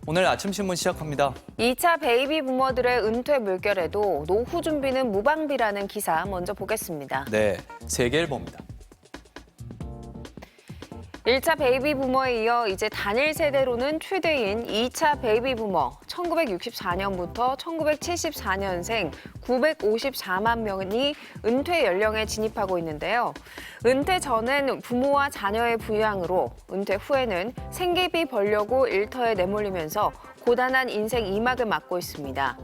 오늘 아침 신문 시작합니다. 2차 베이비 부머들의 은퇴 물결에도 노후 준비는 무방비라는 기사 먼저 보겠습니다. 네, 세계를 봅니다. 1차 베이비 부머에 이어 이제 단일 세대로는 최대인 2차 베이비 부머, 1964년부터 1974년생 954만 명이 은퇴 연령에 진입하고 있는데요. 은퇴 전엔 부모와 자녀의 부양으로, 은퇴 후에는 생계비 벌려고 일터에 내몰리면서 고단한 인생 2막을 맞고 있습니다.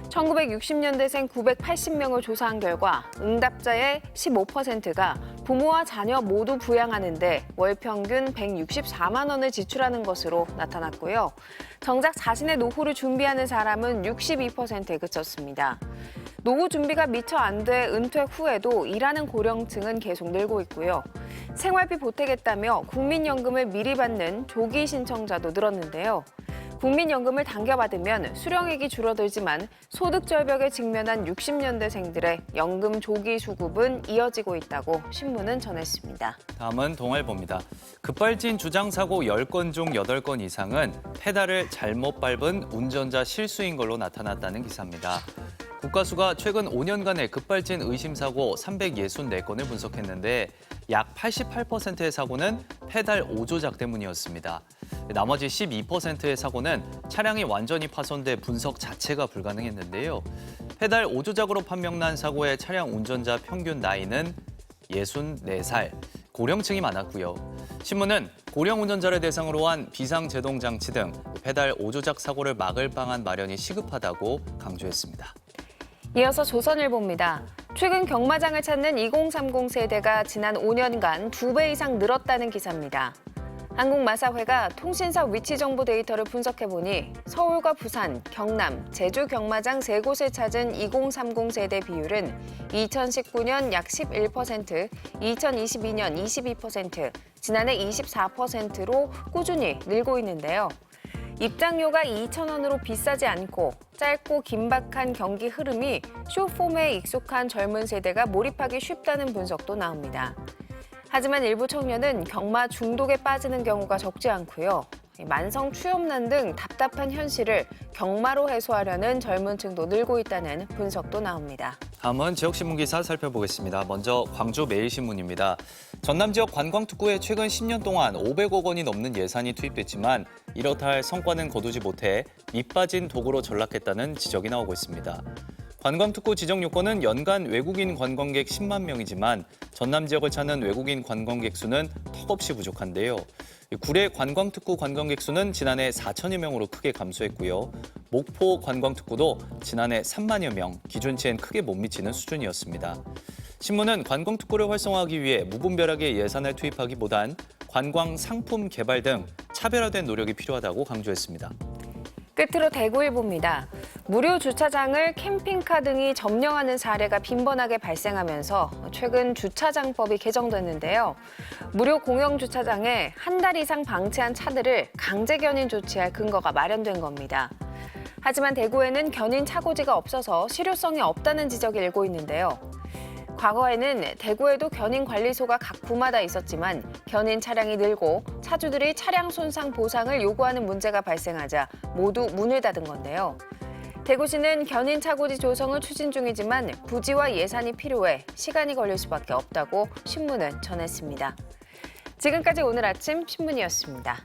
1960년대생 980명을 조사한 결과 응답자의 15%가 부모와 자녀 모두 부양하는데 월 평균 164만 원을 지출하는 것으로 나타났고요. 정작 자신의 노후를 준비하는 사람은 62%에 그쳤습니다. 노후 준비가 미처 안 돼 은퇴 후에도 일하는 고령층은 계속 늘고 있고요. 생활비 보태겠다며 국민연금을 미리 받는 조기 신청자도 늘었는데요. 국민연금을 당겨받으면 수령액이 줄어들지만 소득 절벽에 직면한 60년대생들의 연금 조기 수급은 이어지고 있다고 신문은 전했습니다. 다음은 동아일보입니다. 급발진 주장 사고 10건 중 8건 이상은 페달을 잘못 밟은 운전자 실수인 걸로 나타났다는 기사입니다. 국가수가 최근 5년간의 급발진 의심 사고 364건을 분석했는데 약 88%의 사고는 페달 오조작 때문이었습니다. 나머지 12%의 사고는 차량이 완전히 파손돼 분석 자체가 불가능했는데요. 페달 오조작으로 판명난 사고의 차량 운전자 평균 나이는 64살, 고령층이 많았고요. 신문은 고령 운전자를 대상으로 한 비상제동 장치 등 페달 오조작 사고를 막을 방안 마련이 시급하다고 강조했습니다. 이어서 조선일보입니다. 최근 경마장을 찾는 2030 세대가 지난 5년간 2배 이상 늘었다는 기사입니다. 한국마사회가 통신사 위치 정보 데이터를 분석해보니 서울과 부산, 경남, 제주 경마장 3곳을 찾은 2030 세대 비율은 2019년 약 11%, 2022년 22%, 지난해 24%로 꾸준히 늘고 있는데요. 입장료가 2,000원으로 비싸지 않고 짧고 긴박한 경기 흐름이 쇼폼에 익숙한 젊은 세대가 몰입하기 쉽다는 분석도 나옵니다. 하지만 일부 청년은 경마 중독에 빠지는 경우가 적지 않고요. 만성 취업난 등 답답한 현실을 경마로 해소하려는 젊은 층도 늘고 있다는 분석도 나옵니다. 다음은 지역신문 기사 살펴보겠습니다. 먼저 광주 매일신문입니다. 전남 지역 관광특구에 최근 10년 동안 500억 원이 넘는 예산이 투입됐지만 이렇다 할 성과는 거두지 못해 밑빠진 도구로 전락했다는 지적이 나오고 있습니다. 관광특구 지정 요건은 연간 외국인 관광객 10만 명이지만 전남 지역을 찾는 외국인 관광객 수는 턱없이 부족한데요. 구례 관광특구 관광객 수는 지난해 4천여 명으로 크게 감소했고요. 목포 관광특구도 지난해 3만여 명, 기준치엔 크게 못 미치는 수준이었습니다. 신문은 관광특구를 활성화하기 위해 무분별하게 예산을 투입하기보단 관광 상품 개발 등 차별화된 노력이 필요하다고 강조했습니다. 끝으로 대구일보입니다. 무료 주차장을 캠핑카 등이 점령하는 사례가 빈번하게 발생하면서 최근 주차장법이 개정됐는데요. 무료 공영 주차장에 한 달 이상 방치한 차들을 강제 견인 조치할 근거가 마련된 겁니다. 하지만 대구에는 견인 차고지가 없어서 실효성이 없다는 지적이 일고 있는데요. 과거에는 대구에도 견인관리소가 각 구마다 있었지만 견인 차량이 늘고 차주들이 차량 손상 보상을 요구하는 문제가 발생하자 모두 문을 닫은 건데요. 대구시는 견인 차고지 조성을 추진 중이지만 부지와 예산이 필요해 시간이 걸릴 수밖에 없다고 신문은 전했습니다. 지금까지 오늘 아침 신문이었습니다.